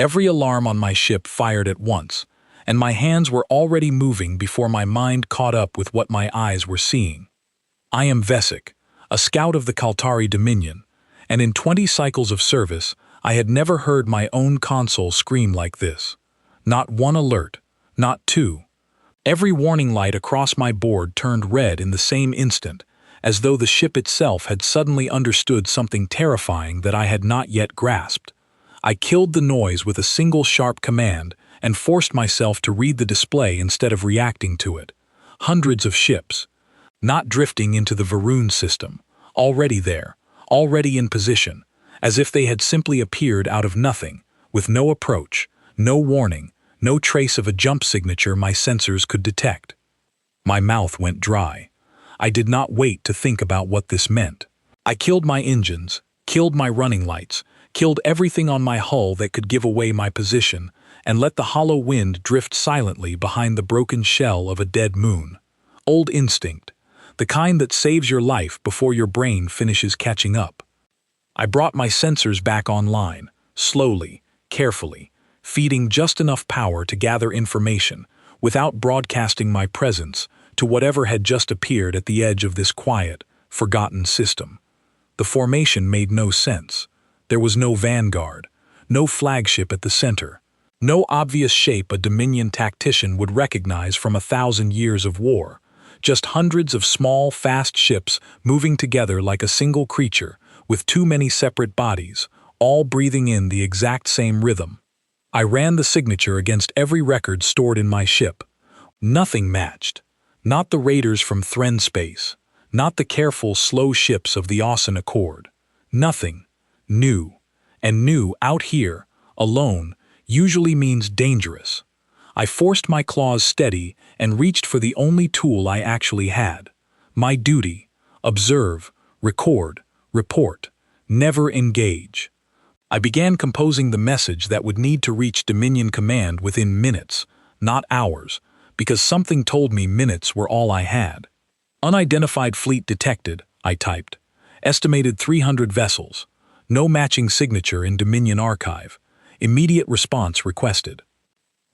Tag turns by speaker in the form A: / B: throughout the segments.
A: Every alarm on my ship fired at once, and my hands were already moving before my mind caught up with what my eyes were seeing. I am Vesic, a scout of the Kaltari Dominion, and in 20 cycles of service, I had never heard my own console scream like this. Not one alert, not two. Every warning light across my board turned red in the same instant, as though the ship itself had suddenly understood something terrifying that I had not yet grasped. I killed the noise with a single sharp command and forced myself to read the display instead of reacting to it. Hundreds of ships, not drifting into the Varun system, already there, already in position, as if they had simply appeared out of nothing, with no approach, no warning, no trace of a jump signature my sensors could detect. My mouth went dry. I did not wait to think about what this meant. I killed my engines, killed my running lights, killed everything on my hull that could give away my position, and let the hollow wind drift silently behind the broken shell of a dead moon. Old instinct, the kind that saves your life before your brain finishes catching up. I brought my sensors back online, slowly, carefully, feeding just enough power to gather information, without broadcasting my presence to whatever had just appeared at the edge of this quiet, forgotten system. The formation made no sense. There was no vanguard, no flagship at the center, no obvious shape a Dominion tactician would recognize from 1,000 years of war, just hundreds of small, fast ships moving together like a single creature, with too many separate bodies, all breathing in the exact same rhythm. I ran the signature against every record stored in my ship. Nothing matched. Not the raiders from Thren space, not the careful, slow ships of the Ocean Accord. Nothing. New. And new, out here, alone, usually means dangerous. I forced my claws steady and reached for the only tool I actually had. My duty. Observe, record, report, never engage. I began composing the message that would need to reach Dominion Command within minutes, not hours, because something told me minutes were all I had. Unidentified fleet detected, I typed. Estimated 300 vessels. No matching signature in Dominion archive. Immediate response requested.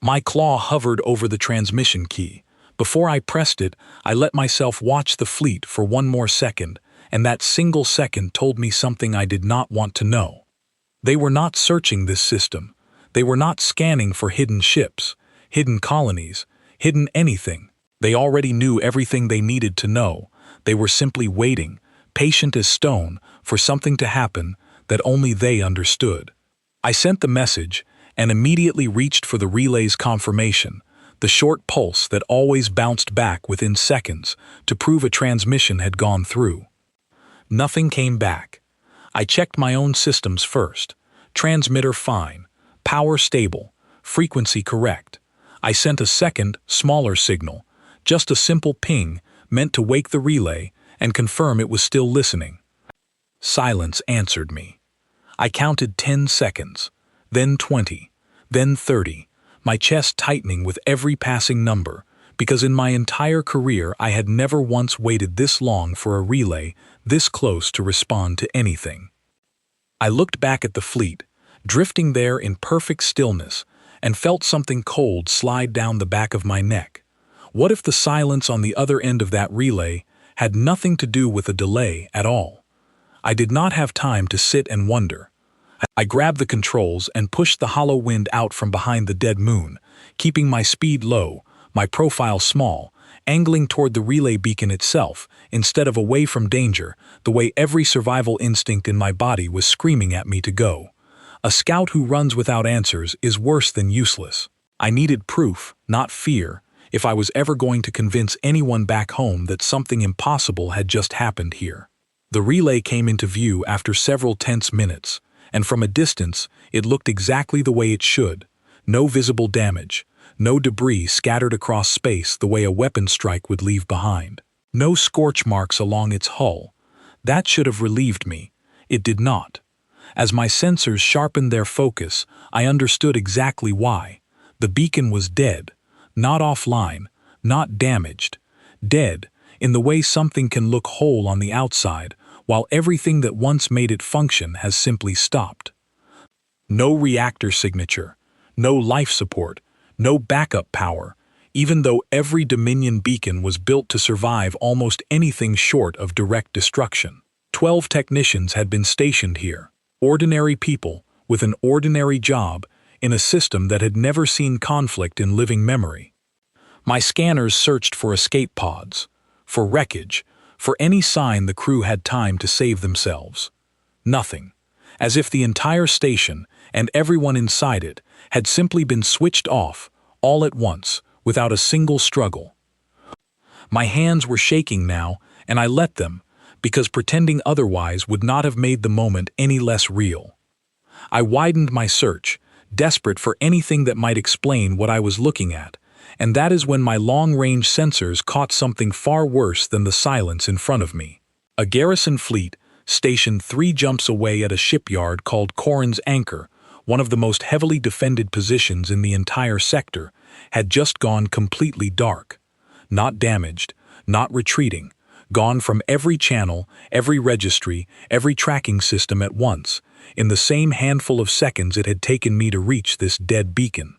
A: My claw hovered over the transmission key. Before I pressed it, I let myself watch the fleet for one more second, and that single second told me something I did not want to know. They were not searching this system. They were not scanning for hidden ships, hidden colonies, hidden anything. They already knew everything they needed to know. They were simply waiting, patient as stone, for something to happen that only they understood. I sent the message and immediately reached for the relay's confirmation, the short pulse that always bounced back within seconds to prove a transmission had gone through. Nothing came back. I checked my own systems first. Transmitter fine, power stable, frequency correct. I sent a second, smaller signal, just a simple ping meant to wake the relay and confirm it was still listening. Silence answered me. I counted 10 seconds, then 20, then 30, my chest tightening with every passing number, because in my entire career I had never once waited this long for a relay this close to respond to anything. I looked back at the fleet, drifting there in perfect stillness, and felt something cold slide down the back of my neck. What if the silence on the other end of that relay had nothing to do with a delay at all? I did not have time to sit and wonder. I grabbed the controls and pushed the hollow wind out from behind the dead moon, keeping my speed low, my profile small, angling toward the relay beacon itself instead of away from danger, the way every survival instinct in my body was screaming at me to go. A scout who runs without answers is worse than useless. I needed proof, not fear, if I was ever going to convince anyone back home that something impossible had just happened here. The relay came into view after several tense minutes, and from a distance, it looked exactly the way it should. No visible damage, no debris scattered across space the way a weapon strike would leave behind. No scorch marks along its hull. That should have relieved me. It did not. As my sensors sharpened their focus, I understood exactly why. The beacon was dead, not offline, not damaged. Dead, in the way something can look whole on the outside, while everything that once made it function has simply stopped. No reactor signature, No life support, no backup power, even though every Dominion beacon was built to survive almost anything short of direct destruction. 12 technicians had been stationed here, ordinary people with an ordinary job in a system that had never seen conflict in living memory. My scanners searched for escape pods, for wreckage, for any sign the crew had time to save themselves. Nothing. As if the entire station and everyone inside it had simply been switched off, all at once, without a single struggle. My hands were shaking now, and I let them, because pretending otherwise would not have made the moment any less real. I widened my search, desperate for anything that might explain what I was looking at, and that is when my long-range sensors caught something far worse than the silence in front of me. A garrison fleet, stationed 3 jumps away at a shipyard called Corin's Anchor, one of the most heavily defended positions in the entire sector, had just gone completely dark. Not damaged, not retreating, gone from every channel, every registry, every tracking system at once, in the same handful of seconds it had taken me to reach this dead beacon.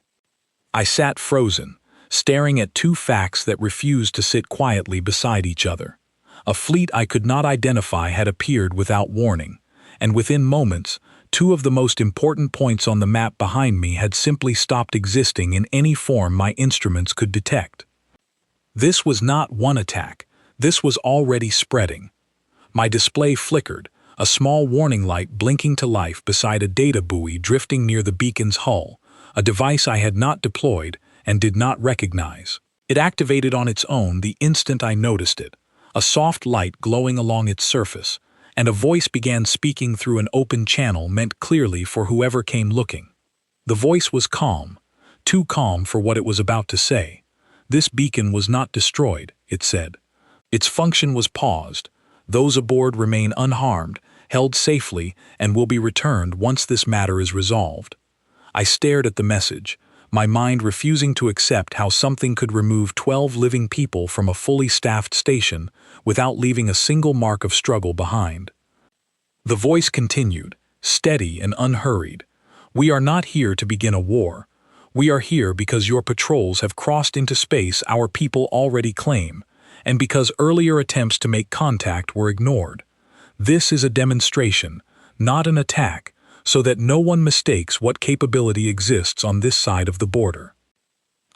A: I sat frozen, staring at 2 facts that refused to sit quietly beside each other. A fleet I could not identify had appeared without warning, and within moments, 2 of the most important points on the map behind me had simply stopped existing in any form my instruments could detect. This was not one attack, this was already spreading. My display flickered, a small warning light blinking to life beside a data buoy drifting near the beacon's hull, a device I had not deployed and did not recognize. It activated on its own the instant I noticed it, a soft light glowing along its surface, and a voice began speaking through an open channel meant clearly for whoever came looking. The voice was calm, too calm for what it was about to say. This beacon was not destroyed, it said. Its function was paused. Those aboard remain unharmed, held safely, and will be returned once this matter is resolved. I stared at the message, my mind refusing to accept how something could remove 12 living people from a fully staffed station without leaving a single mark of struggle behind. The voice continued, steady and unhurried. We are not here to begin a war. We are here because your patrols have crossed into space our people already claim, and because earlier attempts to make contact were ignored. This is a demonstration, not an attack, so that no one mistakes what capability exists on this side of the border.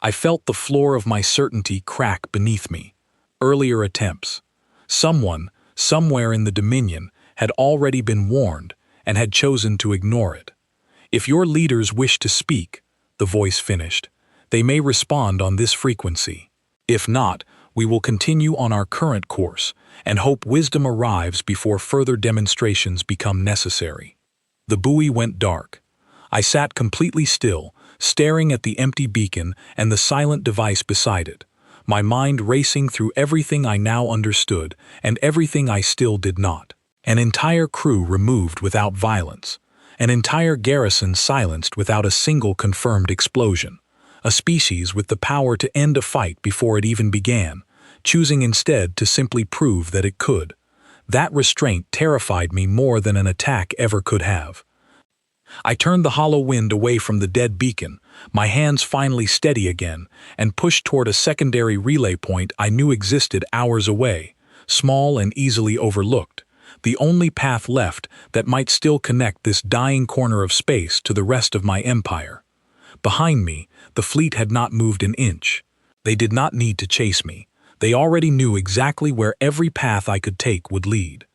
A: I felt the floor of my certainty crack beneath me. Earlier attempts. Someone, somewhere in the Dominion, had already been warned and had chosen to ignore it. If your leaders wish to speak, the voice finished, they may respond on this frequency. If not, we will continue on our current course and hope wisdom arrives before further demonstrations become necessary. The buoy went dark. I sat completely still, staring at the empty beacon and the silent device beside it, my mind racing through everything I now understood and everything I still did not. An entire crew removed without violence. An entire garrison silenced without a single confirmed explosion. A species with the power to end a fight before it even began, choosing instead to simply prove that it could. That restraint terrified me more than an attack ever could have. I turned the hollow wind away from the dead beacon, my hands finally steady again, and pushed toward a secondary relay point I knew existed hours away, small and easily overlooked, the only path left that might still connect this dying corner of space to the rest of my empire. Behind me, the fleet had not moved an inch. They did not need to chase me. They already knew exactly where every path I could take would lead.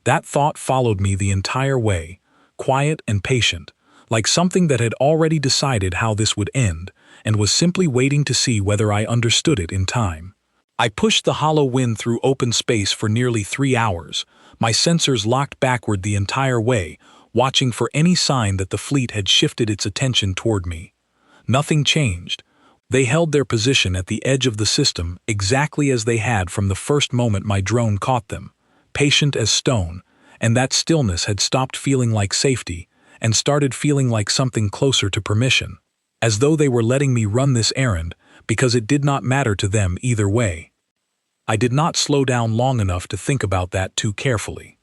A: That thought followed me the entire way, quiet and patient, like something that had already decided how this would end and was simply waiting to see whether I understood it in time. I pushed the hollow wind through open space for nearly 3 hours, my sensors locked backward the entire way, watching for any sign that the fleet had shifted its attention toward me. Nothing changed. They held their position at the edge of the system exactly as they had from the first moment my drone caught them, patient as stone, and that stillness had stopped feeling like safety and started feeling like something closer to permission, as though they were letting me run this errand because it did not matter to them either way. I did not slow down long enough to think about that too carefully.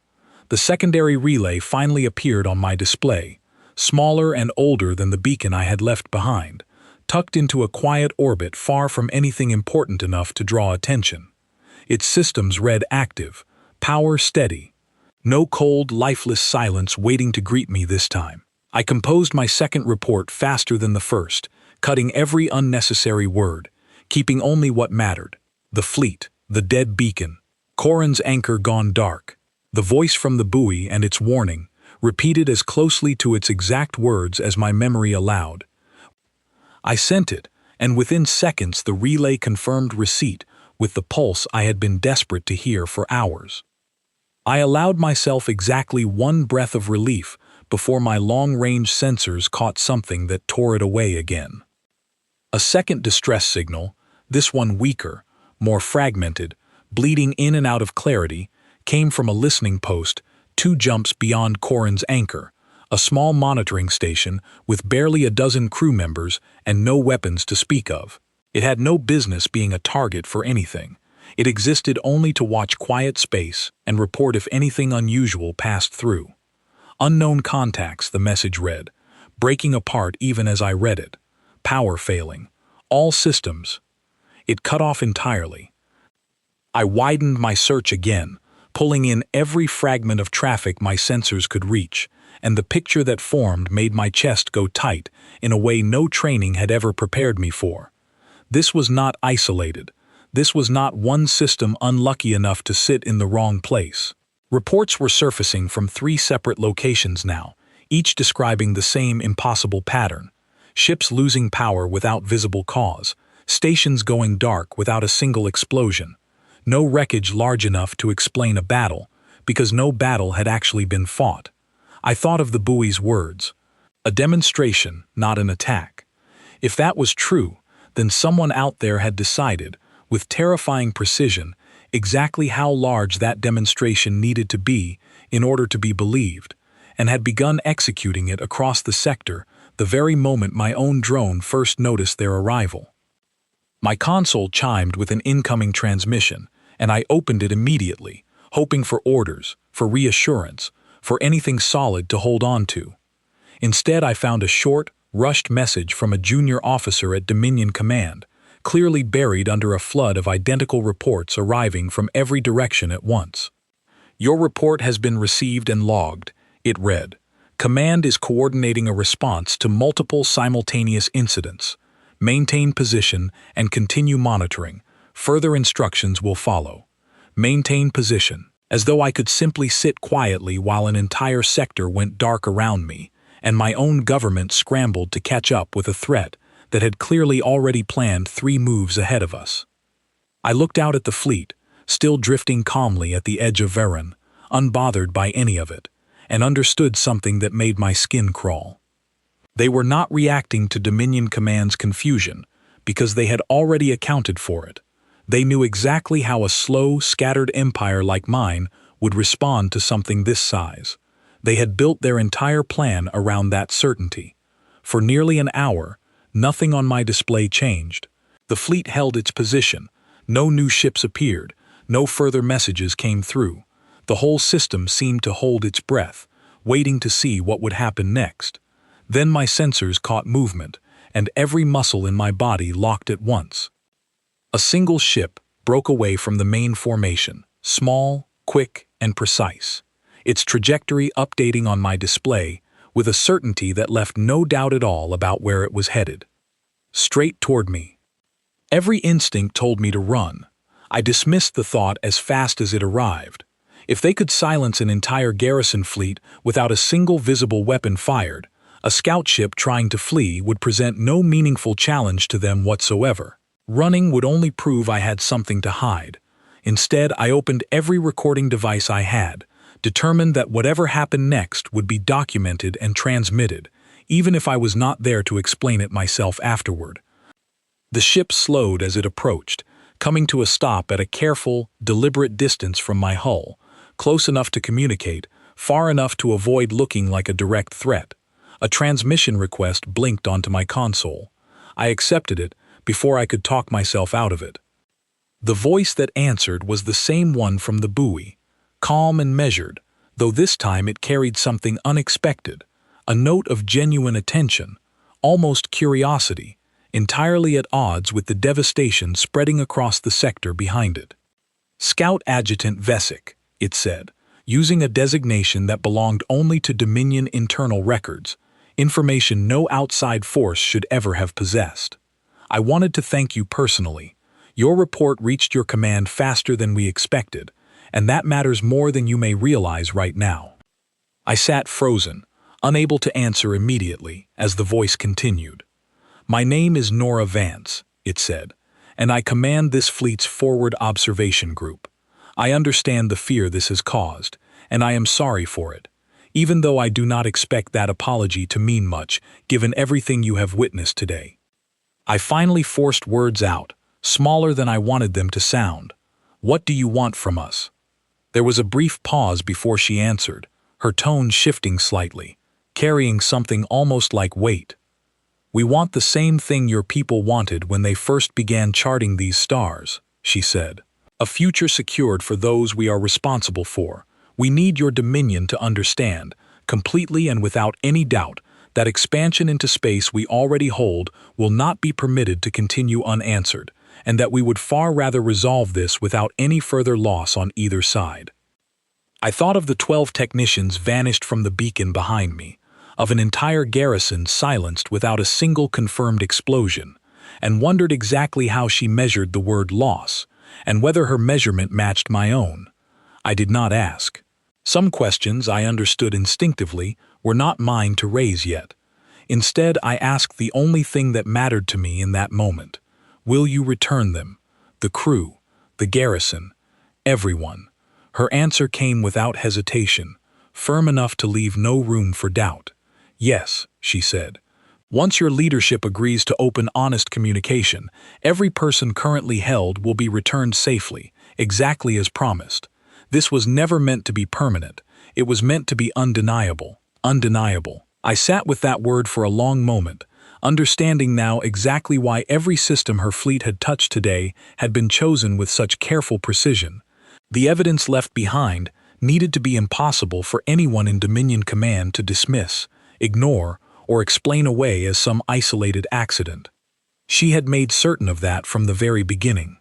A: The secondary relay finally appeared on my display, smaller and older than the beacon I had left behind, tucked into a quiet orbit far from anything important enough to draw attention. Its systems read active, power steady. No cold, lifeless silence waiting to greet me this time. I composed my second report faster than the first, cutting every unnecessary word, keeping only what mattered. The fleet, the dead beacon, Corin's anchor gone dark, the voice from the buoy and its warning, repeated as closely to its exact words as my memory allowed. I sent it, and within seconds the relay confirmed receipt with the pulse I had been desperate to hear for hours. I allowed myself exactly one breath of relief before my long-range sensors caught something that tore it away again. A second distress signal, this one weaker, more fragmented, bleeding in and out of clarity, came from a listening post 2 jumps beyond Corin's anchor, a small monitoring station with barely a dozen crew members and no weapons to speak of. It had no business being a target for anything. It existed only to watch quiet space and report if anything unusual passed through. Unknown contacts, the message read, breaking apart even as I read it. Power failing. All systems. It cut off entirely. I widened my search again, pulling in every fragment of traffic my sensors could reach, and the picture that formed made my chest go tight in a way no training had ever prepared me for. This was not isolated. This was not one system unlucky enough to sit in the wrong place. Reports were surfacing from 3 separate locations now, each describing the same impossible pattern. Ships losing power without visible cause, stations going dark without a single explosion. No wreckage large enough to explain a battle, because no battle had actually been fought. I thought of the buoy's words. A demonstration, not an attack. If that was true, then someone out there had decided, with terrifying precision, exactly how large that demonstration needed to be in order to be believed, and had begun executing it across the sector the very moment my own drone first noticed their arrival. My console chimed with an incoming transmission, and I opened it immediately, hoping for orders, for reassurance, for anything solid to hold on to. Instead, I found a short, rushed message from a junior officer at Dominion Command, clearly buried under a flood of identical reports arriving from every direction at once. Your report has been received and logged, it read. Command is coordinating a response to multiple simultaneous incidents. Maintain position and continue monitoring. Further instructions will follow. Maintain position. As though I could simply sit quietly while an entire sector went dark around me, and my own government scrambled to catch up with a threat that had clearly already planned 3 moves ahead of us. I looked out at the fleet, still drifting calmly at the edge of Veron, unbothered by any of it, and understood something that made my skin crawl. They were not reacting to Dominion Command's confusion, because they had already accounted for it. They knew exactly how a slow, scattered empire like mine would respond to something this size. They had built their entire plan around that certainty. For nearly an hour, nothing on my display changed. The fleet held its position. No new ships appeared. No further messages came through. The whole system seemed to hold its breath, waiting to see what would happen next. Then my sensors caught movement, and every muscle in my body locked at once. A single ship broke away from the main formation, small, quick, and precise, its trajectory updating on my display with a certainty that left no doubt at all about where it was headed. Straight toward me. Every instinct told me to run. I dismissed the thought as fast as it arrived. If they could silence an entire garrison fleet without a single visible weapon fired, a scout ship trying to flee would present no meaningful challenge to them whatsoever. Running would only prove I had something to hide. Instead, I opened every recording device I had, determined that whatever happened next would be documented and transmitted, even if I was not there to explain it myself afterward. The ship slowed as it approached, coming to a stop at a careful, deliberate distance from my hull, close enough to communicate, far enough to avoid looking like a direct threat. A transmission request blinked onto my console. I accepted it before I could talk myself out of it. The voice that answered was the same one from the buoy, calm and measured, though this time it carried something unexpected, a note of genuine attention, almost curiosity, entirely at odds with the devastation spreading across the sector behind it. Scout Adjutant Vesic, it said, using a designation that belonged only to Dominion internal records, information no outside force should ever have possessed. I wanted to thank you personally. Your report reached your command faster than we expected, and that matters more than you may realize right now. I sat frozen, unable to answer immediately, as the voice continued. My name is Nora Vance, it said, and I command this fleet's forward observation group. I understand the fear this has caused, and I am sorry for it, even though I do not expect that apology to mean much, given everything you have witnessed today. I finally forced words out, smaller than I wanted them to sound. What do you want from us? There was a brief pause before she answered, her tone shifting slightly, carrying something almost like weight. We want the same thing your people wanted when they first began charting these stars, she said. A future secured for those we are responsible for. We need your dominion to understand, completely and without any doubt, that expansion into space we already hold will not be permitted to continue unanswered, and that we would far rather resolve this without any further loss on either side. I thought of the 12 technicians vanished from the beacon behind me, of an entire garrison silenced without a single confirmed explosion, and wondered exactly how she measured the word loss, and whether her measurement matched my own. I did not ask. Some questions I understood instinctively were not mine to raise yet. Instead, I asked the only thing that mattered to me in that moment. Will you return them? The crew, the garrison, everyone. Her answer came without hesitation, firm enough to leave no room for doubt. Yes, she said. Once your leadership agrees to open honest communication, every person currently held will be returned safely, exactly as promised. This was never meant to be permanent. It was meant to be undeniable. Undeniable. I sat with that word for a long moment, understanding now exactly why every system her fleet had touched today had been chosen with such careful precision. The evidence left behind needed to be impossible for anyone in Dominion Command to dismiss, ignore, or explain away as some isolated accident. She had made certain of that from the very beginning.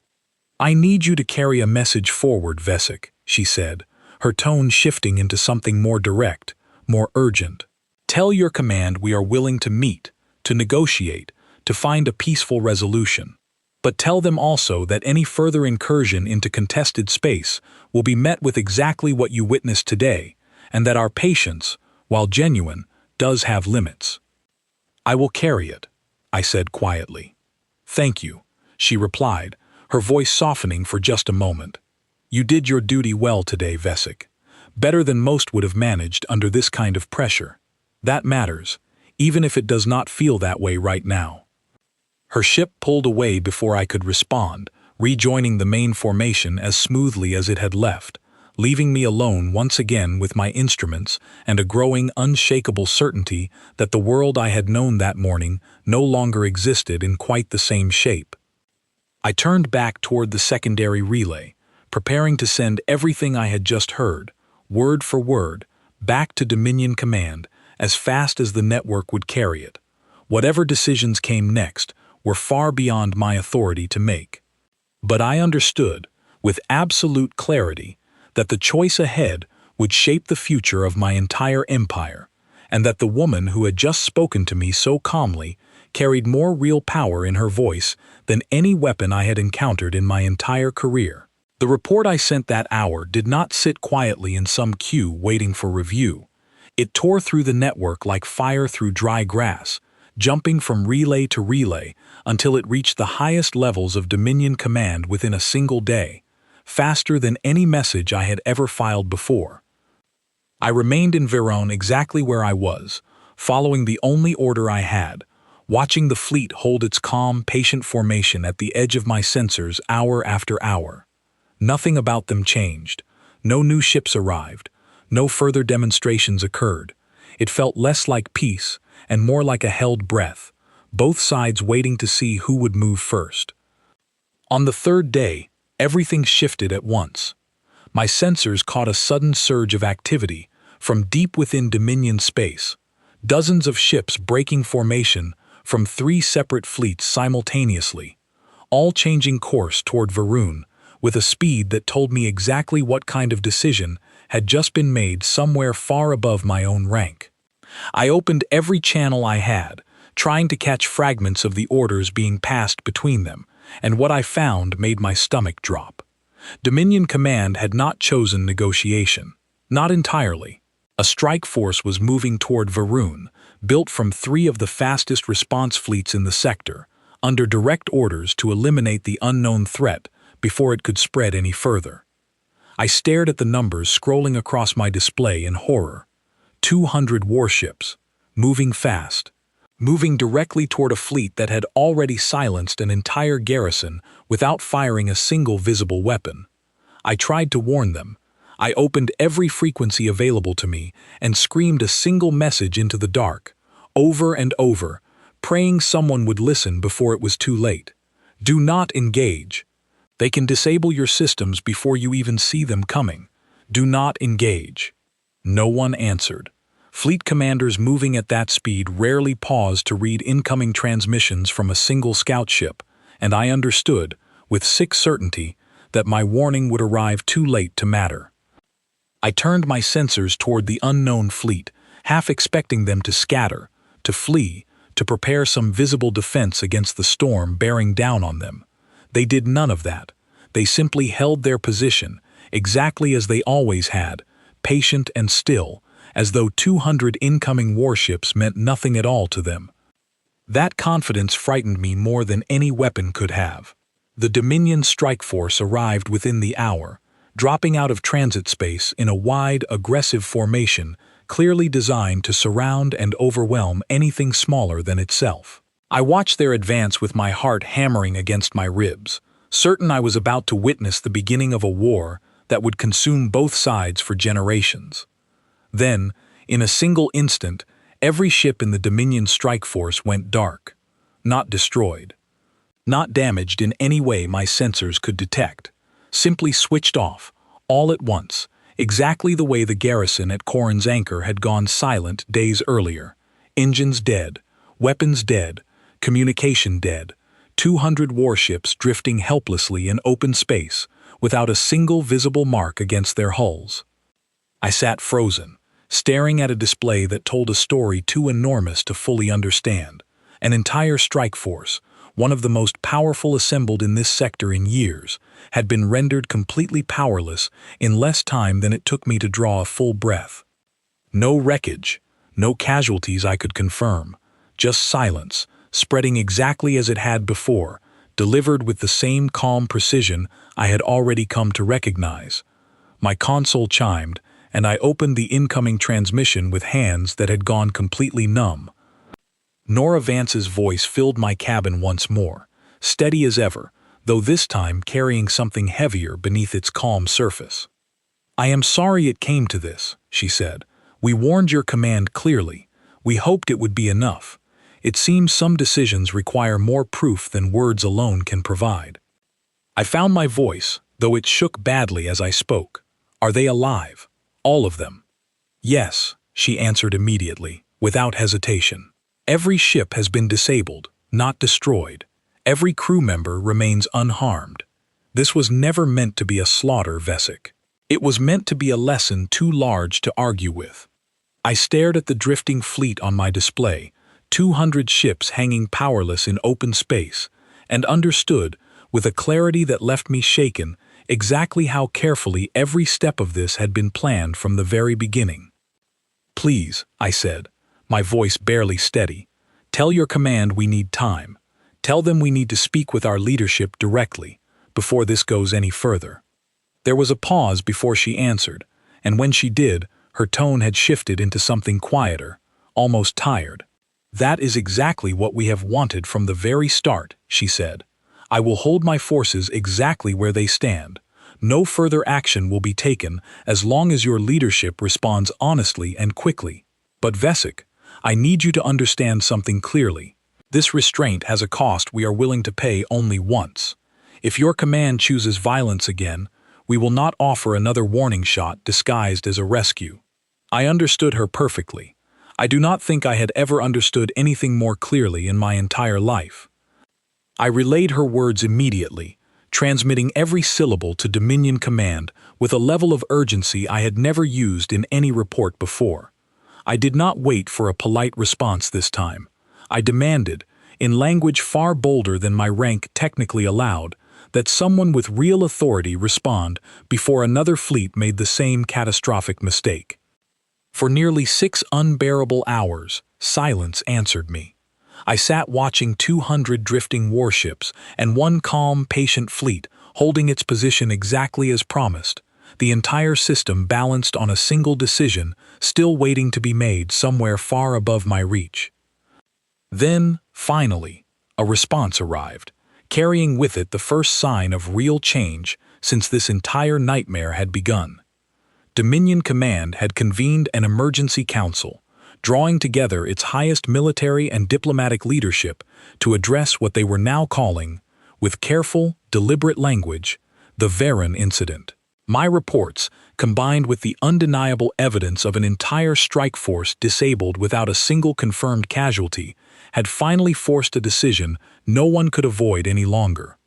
A: I need you to carry a message forward, Vesic, she said, her tone shifting into something more direct, more urgent. Tell your command we are willing to meet, to negotiate, to find a peaceful resolution. But tell them also that any further incursion into contested space will be met with exactly what you witnessed today, and that our patience, while genuine, does have limits. I will carry it, I said quietly. Thank you, she replied, her voice softening for just a moment. You did your duty well today, Vesic. Better than most would have managed under this kind of pressure. That matters, even if it does not feel that way right now. Her ship pulled away before I could respond, rejoining the main formation as smoothly as it had left, leaving me alone once again with my instruments and a growing, unshakable certainty that the world I had known that morning no longer existed in quite the same shape. I turned back toward the secondary relay, preparing to send everything I had just heard, word for word, back to Dominion Command as fast as the network would carry it. Whatever decisions came next were far beyond my authority to make. But I understood, with absolute clarity, that the choice ahead would shape the future of my entire empire, and that the woman who had just spoken to me so calmly carried more real power in her voice than any weapon I had encountered in my entire career. The report I sent that hour did not sit quietly in some queue waiting for review. It tore through the network like fire through dry grass, jumping from relay to relay until it reached the highest levels of Dominion Command within a single day, faster than any message I had ever filed before. I remained in Verone exactly where I was, following the only order I had, watching the fleet hold its calm, patient formation at the edge of my sensors hour after hour. Nothing about them changed. No new ships arrived. No further demonstrations occurred. It felt less like peace and more like a held breath, both sides waiting to see who would move first. On the third day, everything shifted at once. My sensors caught a sudden surge of activity from deep within Dominion space. Dozens of ships breaking formation from 3 separate fleets simultaneously, all changing course toward Varun with a speed that told me exactly what kind of decision had just been made somewhere far above my own rank. I opened every channel I had, trying to catch fragments of the orders being passed between them, and what I found made my stomach drop. Dominion Command had not chosen negotiation. Not entirely. A strike force was moving toward Varun, built from 3 of the fastest response fleets in the sector, under direct orders to eliminate the unknown threat before it could spread any further. I stared at the numbers scrolling across my display in horror. 200 warships, moving fast, moving directly toward a fleet that had already silenced an entire garrison without firing a single visible weapon. I tried to warn them. I opened every frequency available to me and screamed a single message into the dark, over and over, praying someone would listen before it was too late. Do not engage. They can disable your systems before you even see them coming. Do not engage. No one answered. Fleet commanders moving at that speed rarely paused to read incoming transmissions from a single scout ship, and I understood, with sick certainty, that my warning would arrive too late to matter. I turned my sensors toward the unknown fleet, half expecting them to scatter, to flee, to prepare some visible defense against the storm bearing down on them. They did none of that. They simply held their position, exactly as they always had, patient and still, as though 200 incoming warships meant nothing at all to them. That confidence frightened me more than any weapon could have. The Dominion strike force arrived within the hour, dropping out of transit space in a wide, aggressive formation clearly designed to surround and overwhelm anything smaller than itself. I watched their advance with my heart hammering against my ribs, certain I was about to witness the beginning of a war that would consume both sides for generations. Then, in a single instant, every ship in the Dominion strike force went dark. Not destroyed. Not damaged in any way my sensors could detect. Simply switched off, all at once, exactly the way the garrison at Corin's Anchor had gone silent days earlier. Engines dead, weapons dead, communication dead, 200 warships drifting helplessly in open space, without a single visible mark against their hulls. I sat frozen, staring at a display that told a story too enormous to fully understand. An entire strike force, one of the most powerful assembled in this sector in years, had been rendered completely powerless in less time than it took me to draw a full breath. No wreckage, no casualties I could confirm, just silence, spreading exactly as it had before, delivered with the same calm precision I had already come to recognize. My console chimed, and I opened the incoming transmission with hands that had gone completely numb. Nora Vance's voice filled my cabin once more, steady as ever, though this time carrying something heavier beneath its calm surface. "I am sorry it came to this," she said. "We warned your command clearly. We hoped it would be enough. It seems some decisions require more proof than words alone can provide." I found my voice, though it shook badly as I spoke. "Are they alive? All of them?" "Yes," she answered immediately, without hesitation. "Every ship has been disabled, not destroyed. Every crew member remains unharmed. This was never meant to be a slaughter, Vesic. It was meant to be a lesson too large to argue with." I stared at the drifting fleet on my display, 200 ships hanging powerless in open space, and understood, with a clarity that left me shaken, exactly how carefully every step of this had been planned from the very beginning. "Please," I said, my voice barely steady, "tell your command we need time. Tell them we need to speak with our leadership directly, before this goes any further." There was a pause before she answered, and when she did, her tone had shifted into something quieter, almost tired. "That is exactly what we have wanted from the very start," she said. "I will hold my forces exactly where they stand. No further action will be taken as long as your leadership responds honestly and quickly. But Vesic, I need you to understand something clearly. This restraint has a cost we are willing to pay only once. If your command chooses violence again, we will not offer another warning shot disguised as a rescue." I understood her perfectly. I do not think I had ever understood anything more clearly in my entire life. I relayed her words immediately, transmitting every syllable to Dominion Command with a level of urgency I had never used in any report before. I did not wait for a polite response this time. I demanded, in language far bolder than my rank technically allowed, that someone with real authority respond before another fleet made the same catastrophic mistake. For nearly 6 unbearable hours, silence answered me. I sat watching 200 drifting warships and one calm, patient fleet holding its position exactly as promised, the entire system balanced on a single decision still waiting to be made somewhere far above my reach. Then, finally, a response arrived, carrying with it the first sign of real change since this entire nightmare had begun. Dominion Command had convened an emergency council, drawing together its highest military and diplomatic leadership to address what they were now calling, with careful, deliberate language, the Varen incident. My reports, combined with the undeniable evidence of an entire strike force disabled without a single confirmed casualty, had finally forced a decision no one could avoid any longer.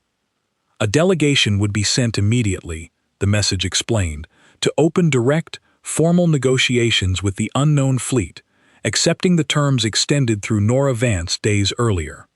A: A delegation would be sent immediately, the message explained, to open direct, formal negotiations with the unknown fleet, accepting the terms extended through Nora Vance days earlier.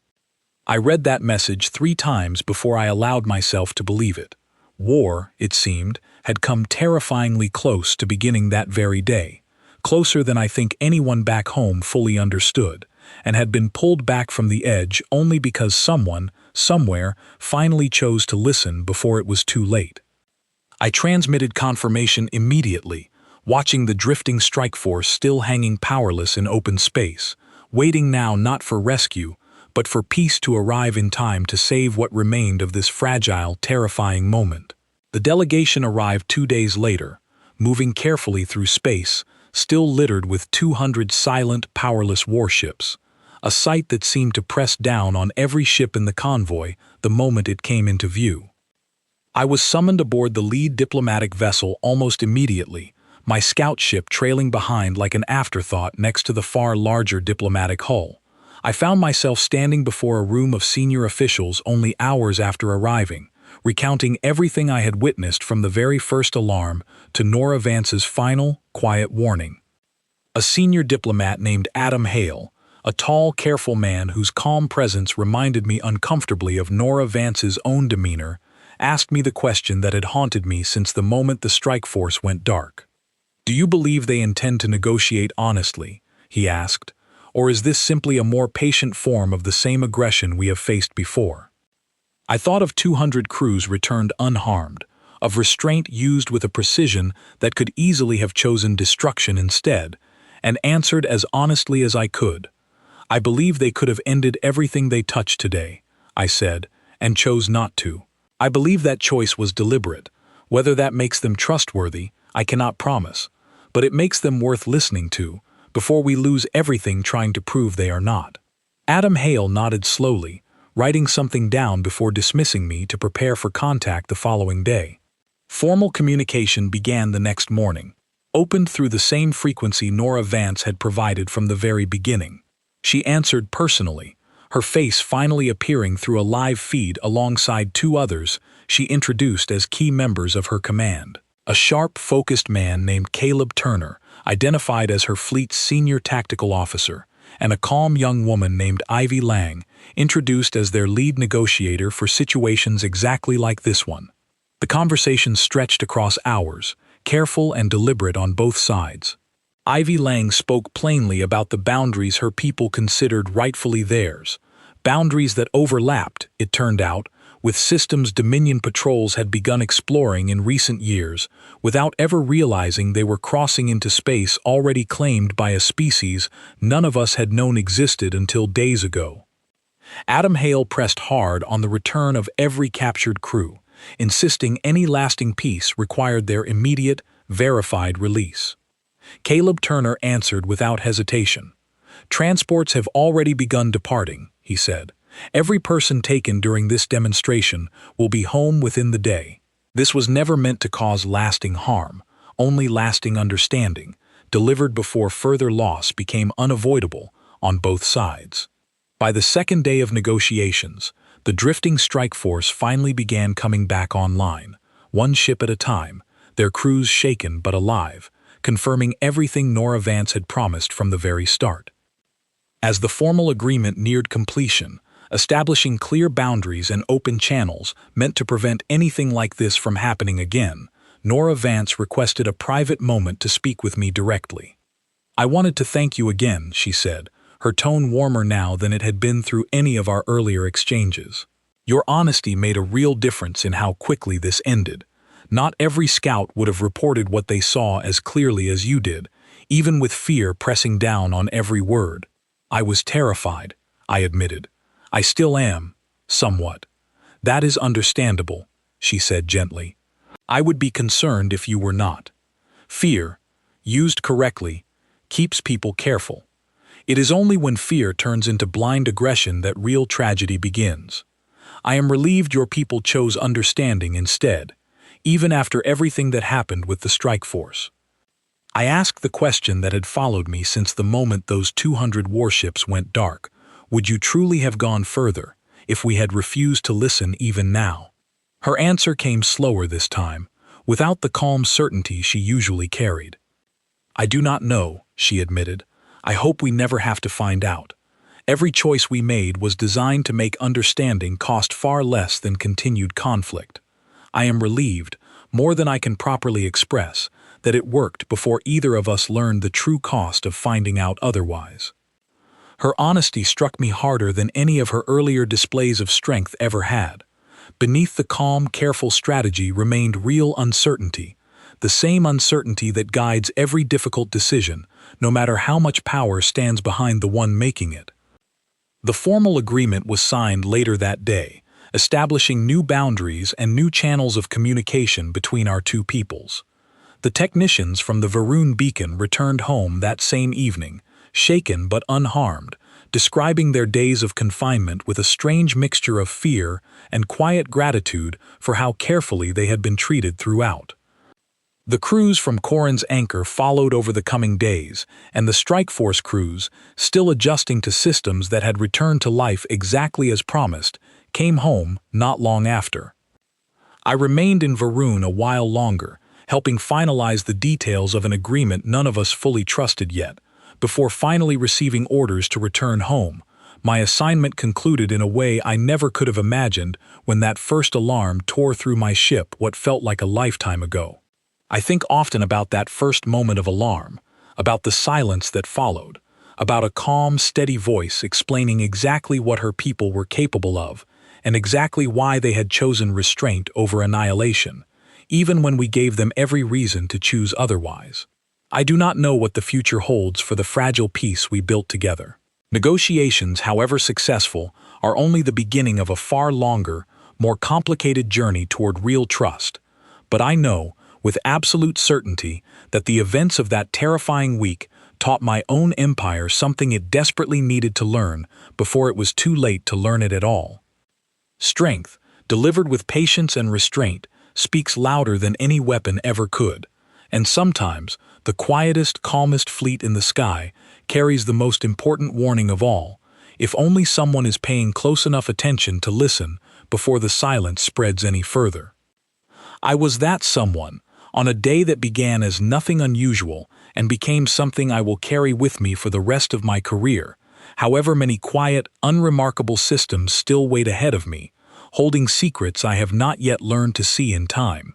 A: I read that message 3 times before I allowed myself to believe it. War, it seemed, had come terrifyingly close to beginning that very day, closer than I think anyone back home fully understood, and had been pulled back from the edge only because someone, somewhere, finally chose to listen before it was too late. I transmitted confirmation immediately, watching the drifting strike force still hanging powerless in open space, waiting now not for rescue, but for peace to arrive in time to save what remained of this fragile, terrifying moment. The delegation arrived 2 days later, moving carefully through space, still littered with 200 silent, powerless warships, a sight that seemed to press down on every ship in the convoy the moment it came into view. I was summoned aboard the lead diplomatic vessel almost immediately, my scout ship trailing behind like an afterthought next to the far larger diplomatic hull. I found myself standing before a room of senior officials only hours after arriving, recounting everything I had witnessed from the very first alarm to Nora Vance's final, quiet warning. A senior diplomat named Adam Hale, a tall, careful man whose calm presence reminded me uncomfortably of Nora Vance's own demeanor, asked me the question that had haunted me since the moment the strike force went dark. "Do you believe they intend to negotiate honestly?" he asked, "or is this simply a more patient form of the same aggression we have faced before?" I thought of 200 crews returned unharmed, of restraint used with a precision that could easily have chosen destruction instead, and answered as honestly as I could. "I believe they could have ended everything they touched today," I said, "and chose not to. I believe that choice was deliberate. Whether that makes them trustworthy, I cannot promise, but it makes them worth listening to, before we lose everything trying to prove they are not." Adam Hale nodded slowly, writing something down before dismissing me to prepare for contact the following day. Formal communication began the next morning, opened through the same frequency Nora Vance had provided from the very beginning. She answered personally, her face finally appearing through a live feed alongside 2 others she introduced as key members of her command. A sharp, focused man named Caleb Turner, identified as her fleet's senior tactical officer, and a calm young woman named Ivy Lang, introduced as their lead negotiator for situations exactly like this one. The conversation stretched across hours, careful and deliberate on both sides. Ivy Lang spoke plainly about the boundaries her people considered rightfully theirs, boundaries that overlapped, it turned out, with systems Dominion patrols had begun exploring in recent years, without ever realizing they were crossing into space already claimed by a species none of us had known existed until days ago. Adam Hale pressed hard on the return of every captured crew, insisting any lasting peace required their immediate, verified release. Caleb Turner answered without hesitation. "Transports have already begun departing," he said. "Every person taken during this demonstration will be home within the day." This was never meant to cause lasting harm, only lasting understanding, delivered before further loss became unavoidable on both sides. By the second day of negotiations, the drifting strike force finally began coming back online, one ship at a time, their crews shaken but alive, confirming everything Nora Vance had promised from the very start. As the formal agreement neared completion, establishing clear boundaries and open channels meant to prevent anything like this from happening again, Nora Vance requested a private moment to speak with me directly. "I wanted to thank you again," she said, her tone warmer now than it had been through any of our earlier exchanges. "Your honesty made a real difference in how quickly this ended. Not every scout would have reported what they saw as clearly as you did, even with fear pressing down on every word. I was terrified," I admitted. "I still am, somewhat." "That is understandable," she said gently. "I would be concerned if you were not. Fear, used correctly, keeps people careful. It is only when fear turns into blind aggression that real tragedy begins. I am relieved your people chose understanding instead, even after everything that happened with the strike force." I asked the question that had followed me since the moment those 200 warships went dark. Would you truly have gone further if we had refused to listen even now? Her answer came slower this time, without the calm certainty she usually carried. "I do not know," she admitted. "I hope we never have to find out. Every choice we made was designed to make understanding cost far less than continued conflict. I am relieved, more than I can properly express, that it worked before either of us learned the true cost of finding out otherwise." Her honesty struck me harder than any of her earlier displays of strength ever had. Beneath the calm, careful strategy remained real uncertainty, the same uncertainty that guides every difficult decision, no matter how much power stands behind the one making it. The formal agreement was signed later that day, establishing new boundaries and new channels of communication between our two peoples. The technicians from the Varun beacon returned home that same evening, shaken but unharmed, describing their days of confinement with a strange mixture of fear and quiet gratitude for how carefully they had been treated throughout. The crews from Corin's Anchor followed over the coming days, and the strike force crews, still adjusting to systems that had returned to life exactly as promised, came home not long after. I remained in Varun a while longer, helping finalize the details of an agreement none of us fully trusted yet, before finally receiving orders to return home. My assignment concluded in a way I never could have imagined when that first alarm tore through my ship what felt like a lifetime ago. I think often about that first moment of alarm, about the silence that followed, about a calm, steady voice explaining exactly what her people were capable of, and exactly why they had chosen restraint over annihilation, even when we gave them every reason to choose otherwise. I do not know what the future holds for the fragile peace we built together. Negotiations, however successful, are only the beginning of a far longer, more complicated journey toward real trust. But I know, with absolute certainty, that the events of that terrifying week taught my own empire something it desperately needed to learn before it was too late to learn it at all. Strength, delivered with patience and restraint, speaks louder than any weapon ever could, and sometimes the quietest, calmest fleet in the sky carries the most important warning of all, if only someone is paying close enough attention to listen before the silence spreads any further. I was that someone, on a day that began as nothing unusual and became something I will carry with me for the rest of my career, however many quiet, unremarkable systems still wait ahead of me, holding secrets I have not yet learned to see in time.